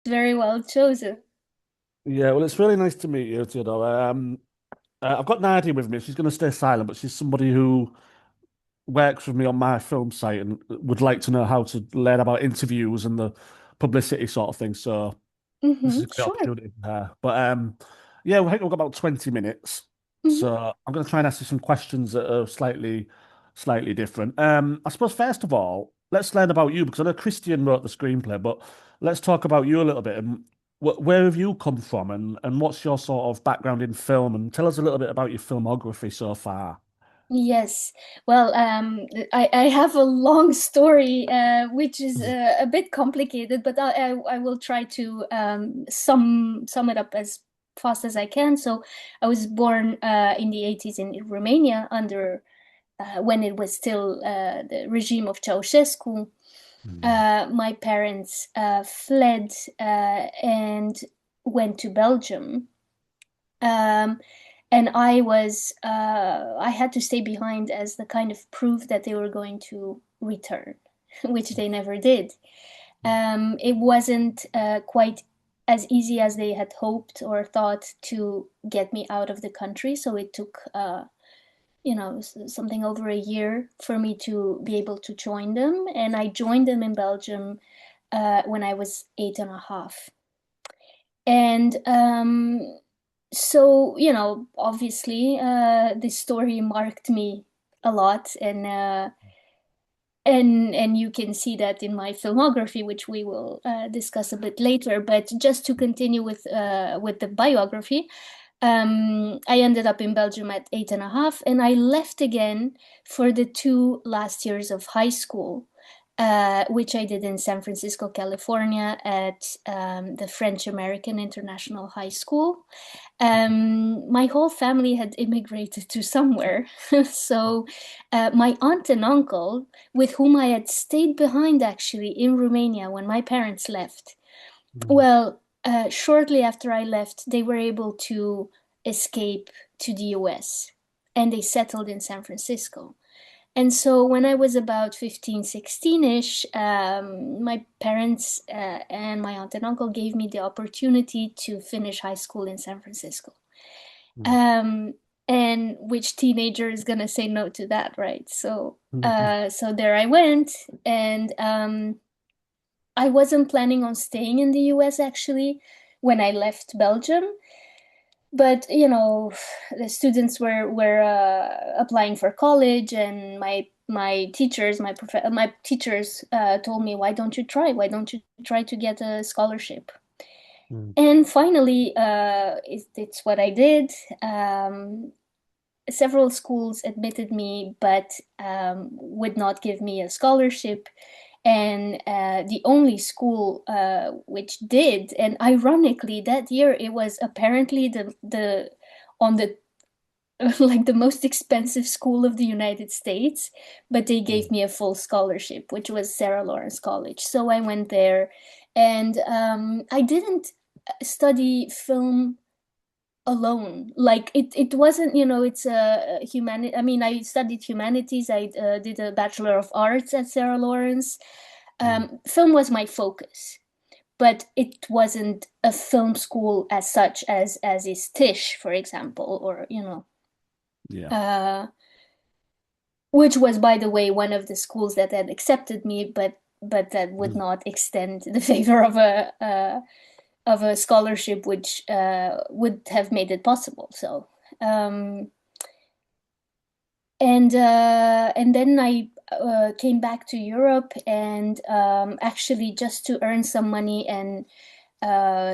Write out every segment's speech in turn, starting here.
Very well chosen. Yeah, well, it's really nice to meet you, Teodora. I've got Nadia with me. She's going to stay silent, but she's somebody who works with me on my film site and would like to know how to learn about interviews and the publicity sort of thing. So this is a great Sure. opportunity for her. But yeah, I think we've got about 20 minutes. hmm So I'm going to try and ask you some questions that are slightly different. I suppose first of all, let's learn about you because I know Christian wrote the screenplay, but let's talk about you a little bit and where have you come from and what's your sort of background in film and tell us a little bit about your filmography so far. Yes. Well, I have a long story, which is a bit complicated, but I will try to sum it up as fast as I can. So I was born in the 80s in Romania under when it was still the regime of Ceausescu. Mm. My parents fled and went to Belgium. Um, and I had to stay behind as the kind of proof that they were going to return, which they never did. It wasn't quite as easy as they had hoped or thought to get me out of the country. So it took, something over a year for me to be able to join them. And I joined them in Belgium when I was 8.5. And so, obviously, this story marked me a lot, and you can see that in my filmography, which we will discuss a bit later. But just to continue with the biography, I ended up in Belgium at 8.5, and I left again for the 2 last years of high school, which I did in San Francisco, California, at the French American International High School. My whole family had immigrated to somewhere. So, my aunt and uncle, with whom I had stayed behind actually in Romania when my parents left, Mm. well, shortly after I left, they were able to escape to the US and they settled in San Francisco. And so when I was about 15, 16-ish, my parents and my aunt and uncle gave me the opportunity to finish high school in San Francisco. Mm. Um, and which teenager is gonna say no to that, right? So, Mm. so there I went, and I wasn't planning on staying in the US actually when I left Belgium, but the students were applying for college, and my teachers told me, why don't you try? Why don't you try to get a scholarship? Mm. And finally, it's what I did. Several schools admitted me, but would not give me a scholarship. And the only school which did, and ironically, that year it was apparently the on the like the most expensive school of the United States, but they gave Mm. me a full scholarship, which was Sarah Lawrence College. So I went there, and I didn't study film alone. Like it wasn't, it's a humanity. I mean, I studied humanities. I did a Bachelor of Arts at Sarah Lawrence. Mm. Film was my focus, but it wasn't a film school as such as is Tisch, for example, or Yeah. uh, which was, by the way, one of the schools that had accepted me, but that would Mm. not extend the favor of a scholarship, which would have made it possible. So. Um, and then I came back to Europe, and actually just to earn some money and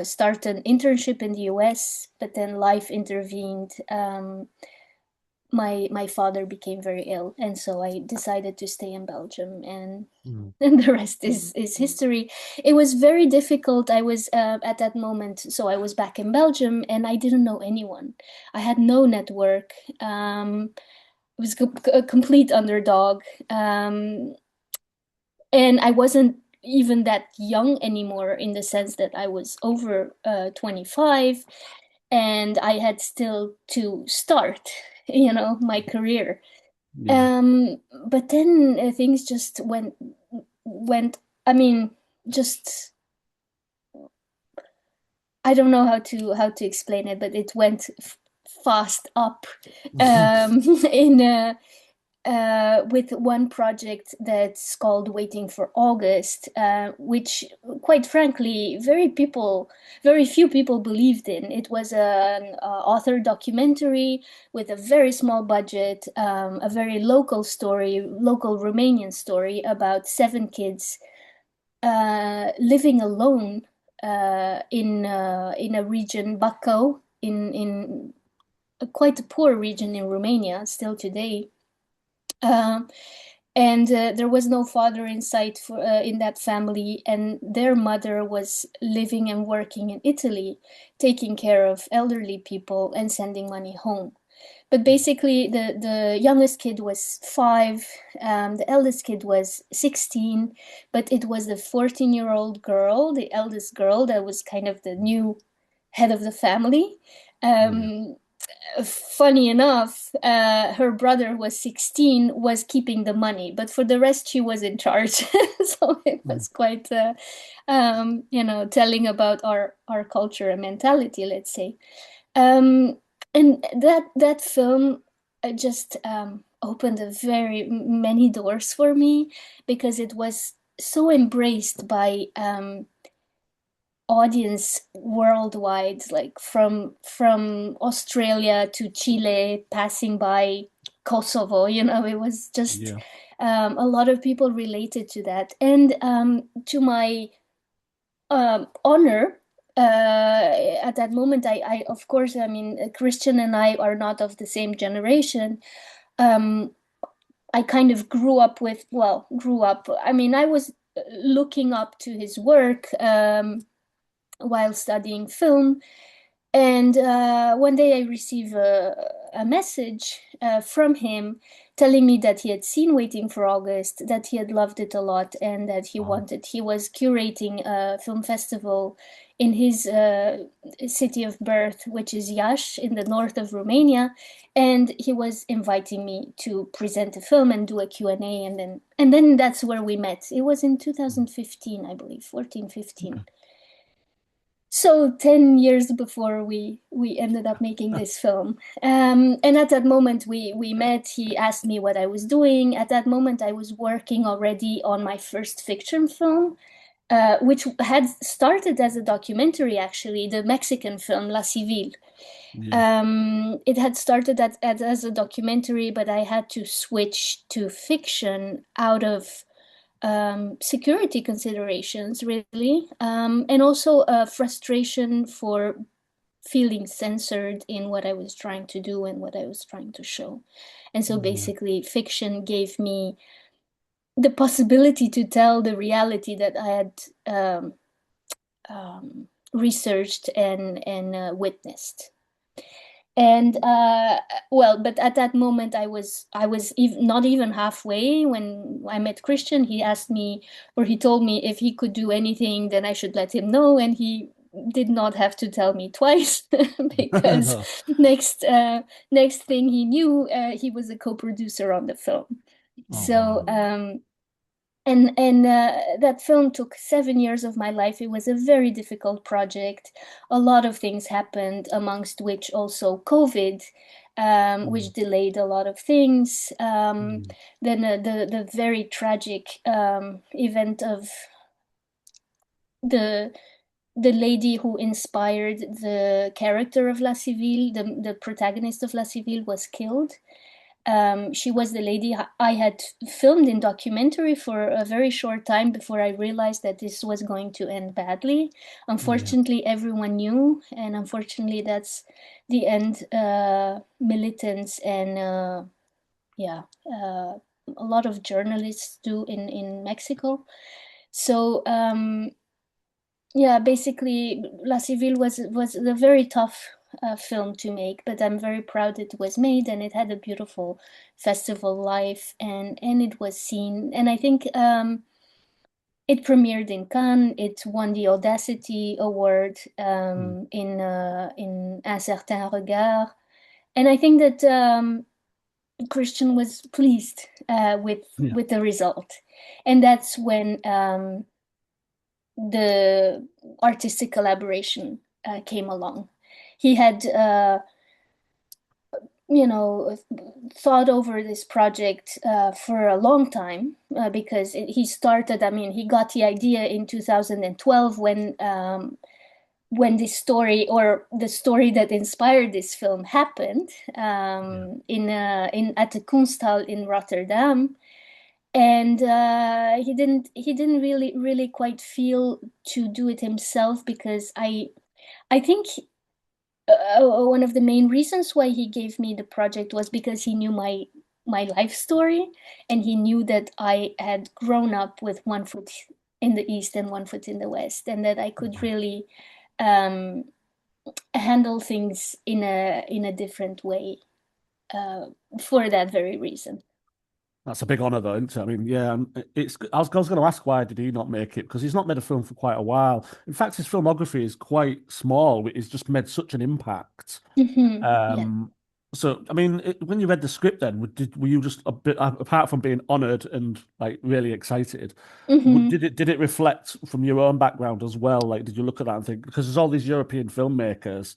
start an internship in the US. But then life intervened. My father became very ill, and so I decided to stay in Belgium, and Mm. and the rest is history. It was very difficult. I was at that moment, so I was back in Belgium, and I didn't know anyone. I had no network. Was a complete underdog. And I wasn't even that young anymore in the sense that I was over 25, and I had still to start, my career. Yeah. Um, but then things just went, I mean, just I don't know how to explain it, but it went fast up in with one project that's called Waiting for August, which, quite frankly, very few people believed in. It was an author documentary with a very small budget, a very local story, local Romanian story about seven kids living alone in a region, Bacău, in quite a poor region in Romania still today. Um, and there was no father in sight in that family, and their mother was living and working in Italy, taking care of elderly people and sending money home. But basically, the youngest kid was 5, the eldest kid was 16, but it was the 14-year-old girl, the eldest girl, that was kind of the new head of the family. Yeah. Um, Funny enough, her brother was 16, was keeping the money, but for the rest, she was in charge. So it Mm. was quite, telling about our culture and mentality, let's say. Um, and that film just opened a very many doors for me because it was so embraced by audience worldwide, like from Australia to Chile, passing by Kosovo. It was just Yeah. a lot of people related to that, and to my honor. At that moment, I, of course, I mean, Christian and I are not of the same generation. Um, I kind of grew up. I mean, I was looking up to his work while studying film. And one day I received a message from him telling me that he had seen Waiting for August, that he had loved it a lot, and that Wow. he was curating a film festival in his city of birth, which is Iași in the north of Romania. And he was inviting me to present a film and do a Q&A. And then that's where we met. It was in Mm. 2015, I believe, 14, Okay. 15. So 10 years before we ended up making this film. And at that moment we met. He asked me what I was doing. At that moment I was working already on my first fiction film, which had started as a documentary, actually, the Mexican film La Civil. Yeah. It had started as a documentary, but I had to switch to fiction out of security considerations, really, and also a frustration for feeling censored in what I was trying to do and what I was trying to show. And so Yeah. basically, fiction gave me the possibility to tell the reality that I had researched and witnessed. And well, but at that moment not even halfway when I met Christian. He asked me, or he told me, if he could do anything then I should let him know, and he did not have to tell me twice because No. next next thing he knew, he was a co-producer on the film. Oh, So wow. and that film took 7 years of my life. It was a very difficult project. A lot of things happened, amongst which also COVID, which Mm. delayed a lot of things. Mm. Then the very tragic event of the the lady who inspired the character of La Civil, the protagonist of La Civil, was killed. She was the lady I had filmed in documentary for a very short time before I realized that this was going to end badly. Yeah. Unfortunately, everyone knew, and unfortunately, that's the end. Militants and yeah, a lot of journalists do in Mexico. So yeah, basically, La Civil was a very tough film to make, but I'm very proud it was made, and it had a beautiful festival life, and it was seen. And I think it premiered in Cannes. It won the Audacity Award Mm. in Un Certain Regard, and I think that Christian was pleased Yeah. with the result, and that's when the artistic collaboration came along. He had you know, thought over this project for a long time because he started, I mean, he got the idea in 2012 when this story or the story that inspired this film happened Yeah. in at the Kunsthal in Rotterdam. And he didn't really quite feel to do it himself because I think one of the main reasons why he gave me the project was because he knew my life story, and he knew that I had grown up with one foot in the East and one foot in the West, and that I could Mhm. really um, handle things in a different way uh, for that very reason. That's a big honor, though, isn't it? I mean, yeah, it's. I was going to ask why did he not make it because he's not made a film for quite a while. In fact, his filmography is quite small. He's just made such an impact. Yeah. Um, so, I mean, when you read the script, then were you just a bit apart from being honored and like really excited? Hmm. Did it reflect from your own background as well? Like, did you look at that and think because there's all these European filmmakers,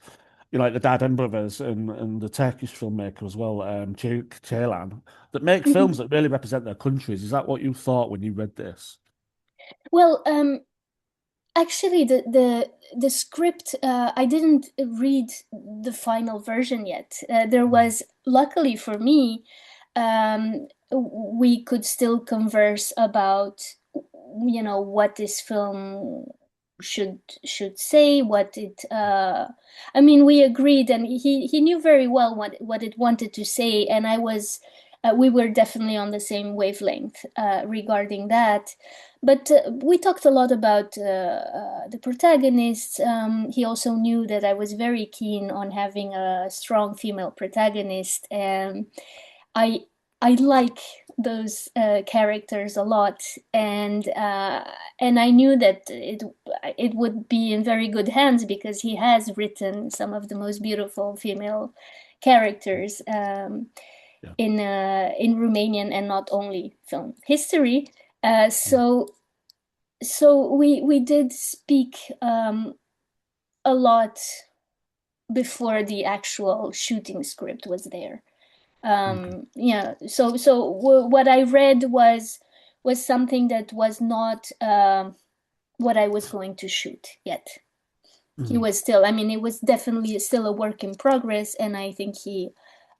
you know, like the Darden brothers and the Turkish filmmaker as well, Ceylan, that make films Hmm. that really represent their countries. Is that what you thought when you read this? Well, actually, the script, I didn't read the final version yet. There Mm. was, luckily for me, we could still converse about, what this film should should say, what it. I mean, we agreed, and he knew very well what it wanted to say, and I was. We were definitely on the same wavelength regarding that. But we talked a lot about the protagonists. He also knew that I was very keen on having a strong female protagonist, and I I like those characters a lot, and I knew that it would be in very good hands because he has written some of the most beautiful female characters Yeah. in Romanian and not only film history. Mm. So we did speak a lot before the actual shooting script was there. Okay. Yeah, so what I read was something that was not what I was going to shoot yet. He Mm. was still, I mean, it was definitely still a work in progress, and I think he,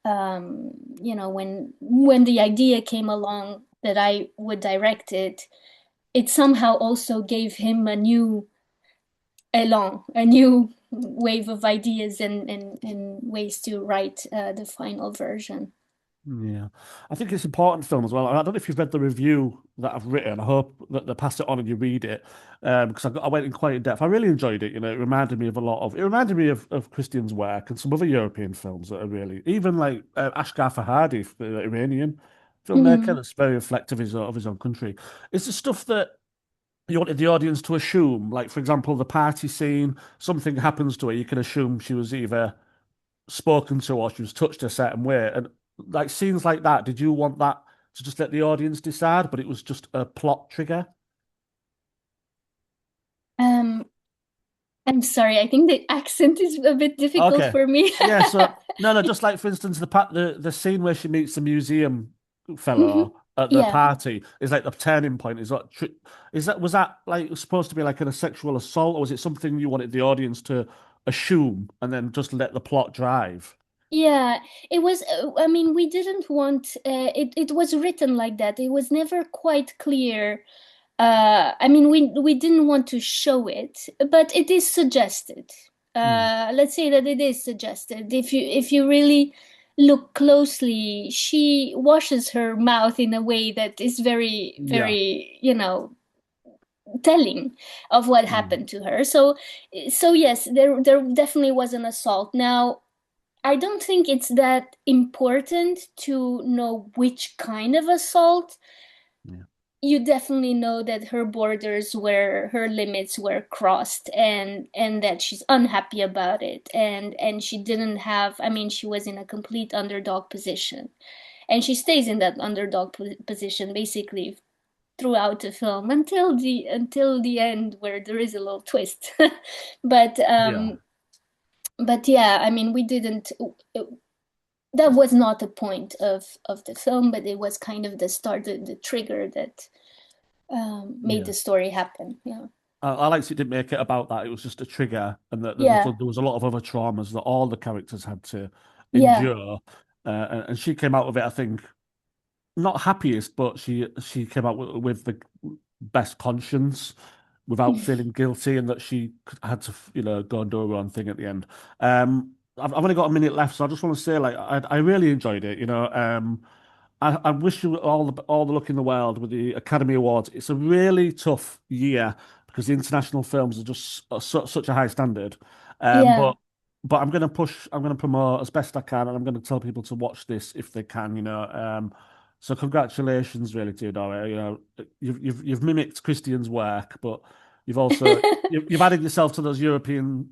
when the idea came along that I would direct it, it somehow also gave him a new elan, a new wave of ideas and ways to write the final version. Yeah, I think it's important film as well. I don't know if you've read the review that I've written. I hope that they pass it on and you read it because I went in quite in depth. I really enjoyed it. You know, it reminded me of a lot of. It reminded me of Christian's work and some other European films that are really even like Ashghar Farhadi, the Iranian filmmaker, Mhm. that's very reflective of his own country. It's the stuff that you wanted the audience to assume. Like for example, the party scene, something happens to her, you can assume she was either spoken to or she was touched a certain way. And like scenes like that, did you want that to just let the audience decide, but it was just a plot trigger? Um, I'm sorry, I think the accent is a bit difficult Okay. for me. Yeah, so no, just like for instance, the scene where she meets the museum Mhm. fellow at the Yeah. party is like the turning point. Is that was that like supposed to be like a sexual assault, or was it something you wanted the audience to assume and then just let the plot drive? Yeah, it was, I mean, we didn't want, it was written like that. It was never quite clear. I mean, we didn't want to show it, but it is suggested. Mm. Let's say that it is suggested. If you really look closely, she washes her mouth in a way that is very, Yeah. very, telling of what Mm. happened to her. So yes, there definitely was an assault. Now, I don't think it's that important to know which kind of assault. Yeah. You definitely know that her borders were, her limits were crossed, and that she's unhappy about it, and she didn't have, I mean, she was in a complete underdog position, and she stays in that underdog position basically throughout the film until the end where there is a little twist. But Yeah. but yeah, I mean, we didn't. That was not the point of the film, but it was kind of the start, the trigger that made Yeah. the story happen. Yeah, I liked it didn't make it about that. It was just a trigger, and that yeah, there was a lot of other traumas that all the characters had to yeah, endure. And she came out of it, I think, not happiest, but she came out with the best conscience without feeling guilty, and that she had to, go and do her own thing at the end. I've only got a minute left, so I just want to say, like, I really enjoyed it. I wish you all the luck in the world with the Academy Awards. It's a really tough year because the international films are just such a high standard. Um, yeah. but but I'm going to push. I'm going to promote as best I can, and I'm going to tell people to watch this if they can. So congratulations, really, Teodora. You've mimicked Christian's work, but you've added yourself to those European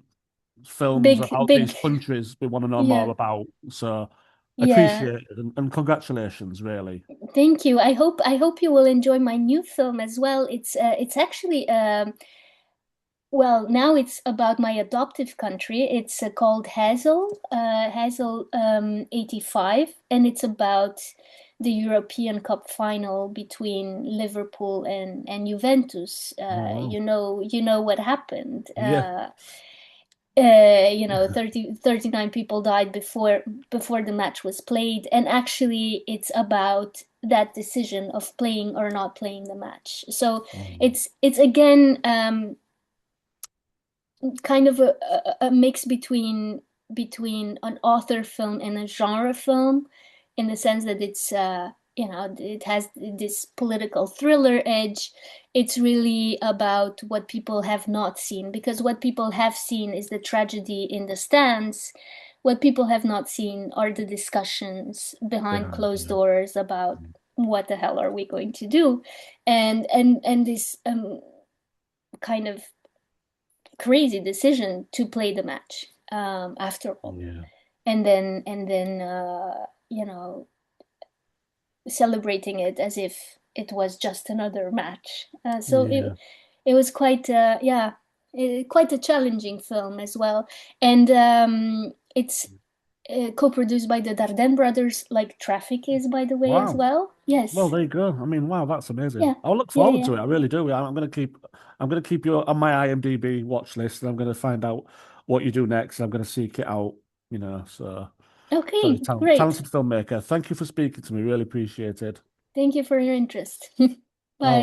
films Big, about big. these countries we want to know more Yeah, about. So yeah. appreciate it, and congratulations, really. Thank you. I hope you will enjoy my new film as well. It's actually well, now it's about my adoptive country. It's called Hazel 85, and it's about the European Cup final between Liverpool and Juventus. Oh wow. You know what happened. Yeah. 39 people died before the match was played, and actually it's about that decision of playing or not playing the match. So Oh, it's again kind of a mix between an author film and a genre film, in the sense that it has this political thriller edge. It's really about what people have not seen, because what people have seen is the tragedy in the stands. What people have not seen are the discussions behind behind, closed yeah. doors about what the hell are we going to do, and this kind of crazy decision to play the match, after all, Yeah. and then celebrating it as if it was just another match. So Yeah. it was quite quite a challenging film as well, and it's co-produced by the Dardenne brothers, like Traffic is, by the way, as Wow. well. Well, Yes, there you go. I mean, wow, that's amazing. yeah, I'll look yeah, forward yeah. to it. I really do. I'm gonna keep you on my IMDb watch list, and I'm gonna find out what you do next. I'm gonna seek it out, so very Okay, great. talented filmmaker. Thank you for speaking to me. Really appreciate it. Thank you for your interest. All right. Bye.